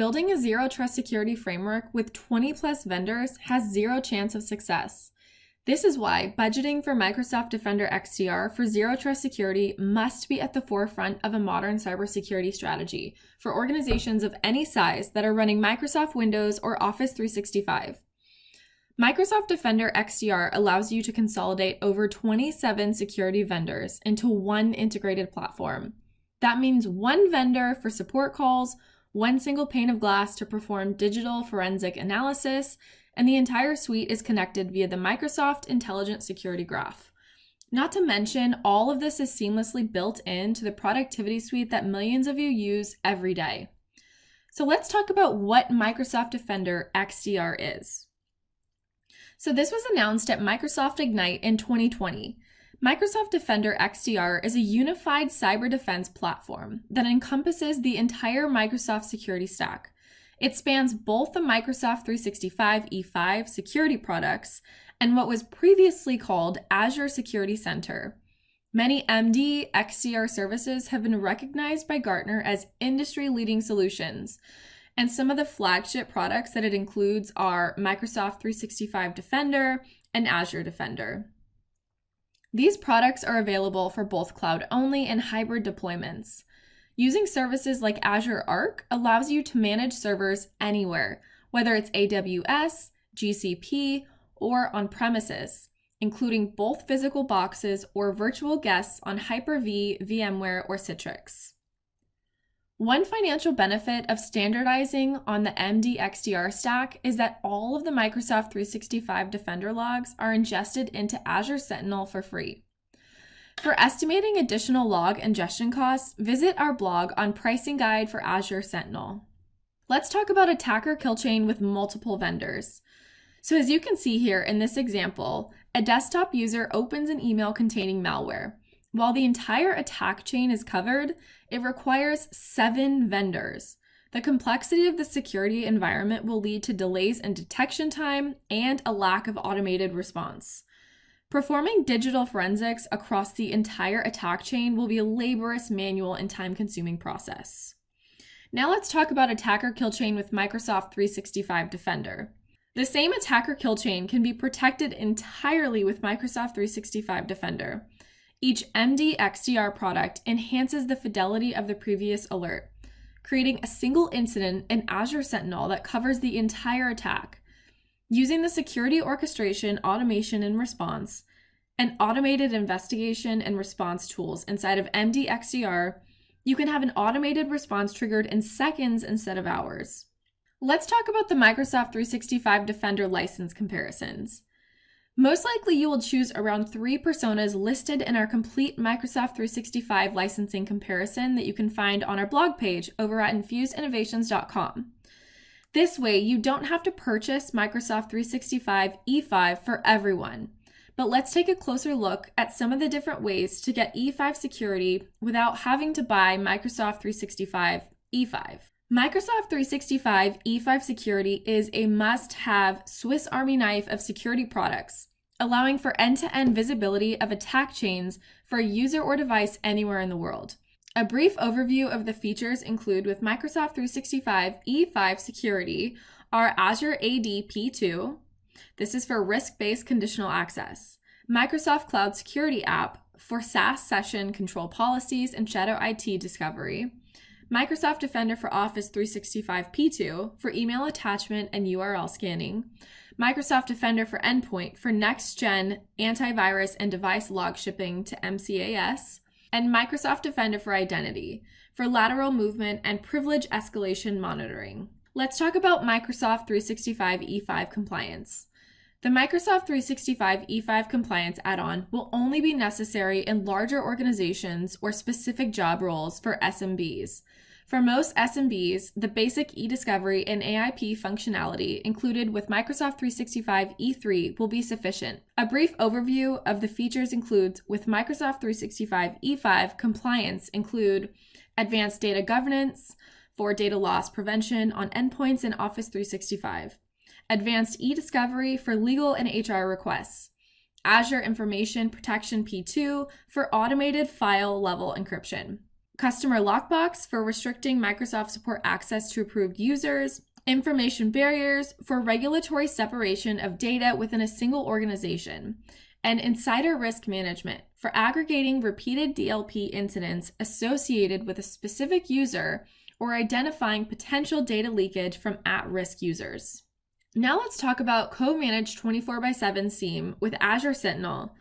building a zero trust security framework with 20 plus vendors has zero chance of success. This is why budgeting for Microsoft Defender XDR for zero trust security must be at the forefront of a modern cybersecurity strategy for organizations of any size that are running Microsoft Windows or Office 365. Microsoft Defender XDR allows you to consolidate over 27 security vendors into one integrated platform. That means one vendor for support calls, one single pane of glass to perform digital forensic analysis, and the entire suite is connected via the Microsoft Intelligent Security Graph. Not to mention, all of this is seamlessly built into the productivity suite that millions of you use every day. So let's talk about what Microsoft Defender XDR is. So this was announced at Microsoft Ignite in 2020. Microsoft Defender XDR is a unified cyber defense platform that encompasses the entire Microsoft security stack. It spans both the Microsoft 365 E5 security products and what was previously called Azure Security Center. Many MD XDR services have been recognized by Gartner as industry-leading solutions, and some of the flagship products that it includes are Microsoft 365 Defender and Azure Defender. These products are available for both cloud-only and hybrid deployments. Using services like Azure Arc allows you to manage servers anywhere, whether it's AWS, GCP, or on-premises, including both physical boxes or virtual guests on Hyper-V, VMware, or Citrix. One financial benefit of standardizing on the MD XDR stack is that all of the Microsoft 365 Defender logs are ingested into Azure Sentinel for free. For estimating additional log ingestion costs, visit our blog on pricing guide for Azure Sentinel. Let's talk about attacker kill chain with multiple vendors. So as you can see here in this example, a desktop user opens an email containing malware. While the entire attack chain is covered, it requires 7 vendors. The complexity of the security environment will lead to delays in detection time and a lack of automated response. Performing digital forensics across the entire attack chain will be a laborious, manual, and time-consuming process. Now let's talk about attacker kill chain with Microsoft 365 Defender. The same attacker kill chain can be protected entirely with Microsoft 365 Defender. Each MD XDR product enhances the fidelity of the previous alert, creating a single incident in Azure Sentinel that covers the entire attack. Using the security orchestration, automation, and response, and automated investigation and response tools inside of MD XDR, you can have an automated response triggered in seconds instead of hours. Let's talk about the Microsoft 365 Defender license comparisons. Most likely you will choose around 3 personas listed in our complete Microsoft 365 licensing comparison that you can find on our blog page over at infusedinnovations.com. This way, you don't have to purchase Microsoft 365 E5 for everyone. But let's take a closer look at some of the different ways to get E5 security without having to buy Microsoft 365 E5. Microsoft 365 E5 security is a must-have Swiss Army knife of security products, allowing for end-to-end visibility of attack chains for a user or device anywhere in the world. A brief overview of the features include with Microsoft 365 E5 security are Azure AD P2. This is for risk-based conditional access. Microsoft Cloud Security App for SaaS session control policies and shadow IT discovery. Microsoft Defender for Office 365 P2 for email attachment and URL scanning. Microsoft Defender for Endpoint for next-gen antivirus and device log shipping to MCAS. And Microsoft Defender for Identity for lateral movement and privilege escalation monitoring. Let's talk about Microsoft 365 E5 compliance. The Microsoft 365 E5 compliance add-on will only be necessary in larger organizations or specific job roles for SMBs. For most SMBs, the basic e-discovery and AIP functionality included with Microsoft 365 E3 will be sufficient. A brief overview of the features includes with Microsoft 365 E5 compliance include advanced data governance for data loss prevention on endpoints in Office 365, advanced e-discovery for legal and HR requests, Azure Information Protection P2 for automated file level encryption, customer lockbox for restricting Microsoft support access to approved users, information barriers for regulatory separation of data within a single organization, and insider risk management for aggregating repeated DLP incidents associated with a specific user or identifying potential data leakage from at-risk users. Now let's talk about co-managed 24/7 SIEM with Azure Sentinel.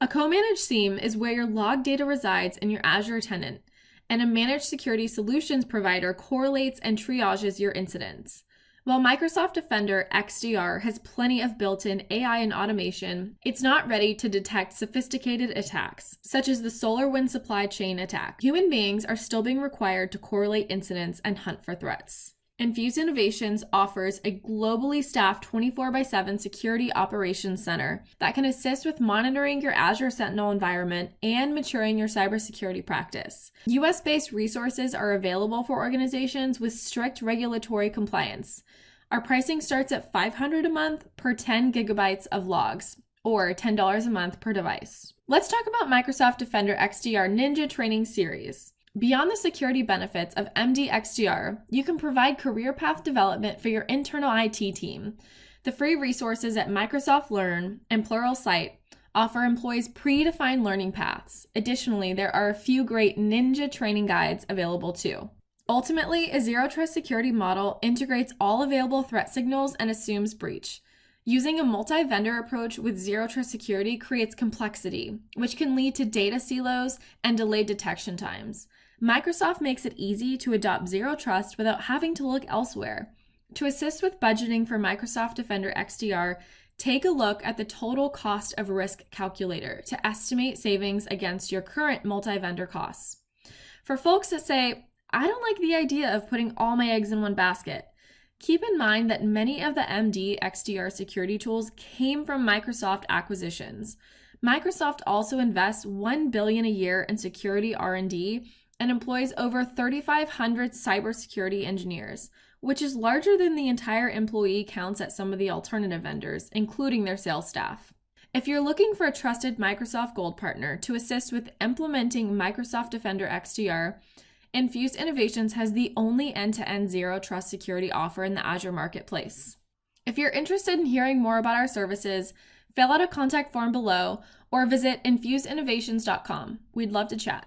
A co-managed SIEM is where your log data resides in your Azure tenant, and a managed security solutions provider correlates and triages your incidents. While Microsoft Defender XDR has plenty of built-in AI and automation, it's not ready to detect sophisticated attacks, such as the SolarWinds supply chain attack. Human beings are still being required to correlate incidents and hunt for threats. Infused Innovations offers a globally staffed 24/7 security operations center that can assist with monitoring your Azure Sentinel environment and maturing your cybersecurity practice. US-based resources are available for organizations with strict regulatory compliance. Our pricing starts at $500 a month per 10 gigabytes of logs, or $10 a month per device. Let's talk about Microsoft Defender XDR Ninja Training Series. Beyond the security benefits of MD XDR, you can provide career path development for your internal IT team. The free resources at Microsoft Learn and Pluralsight offer employees predefined learning paths. Additionally, there are a few great ninja training guides available too. Ultimately, a zero trust security model integrates all available threat signals and assumes breach. Using a multi-vendor approach with zero trust security creates complexity, which can lead to data silos and delayed detection times. Microsoft makes it easy to adopt zero trust without having to look elsewhere. To assist with budgeting for Microsoft Defender XDR, take a look at the total cost of risk calculator to estimate savings against your current multi-vendor costs. For folks that say, I don't like the idea of putting all my eggs in one basket, keep in mind that many of the MD XDR security tools came from Microsoft acquisitions. Microsoft also invests $1 billion a year in security R&D and employs over 3,500 cybersecurity engineers, which is larger than the entire employee counts at some of the alternative vendors, including their sales staff. If you're looking for a trusted Microsoft Gold partner to assist with implementing Microsoft Defender XDR, Infused Innovations has the only end-to-end zero trust security offer in the Azure marketplace. If you're interested in hearing more about our services, fill out a contact form below or visit infusedinnovations.com. We'd love to chat.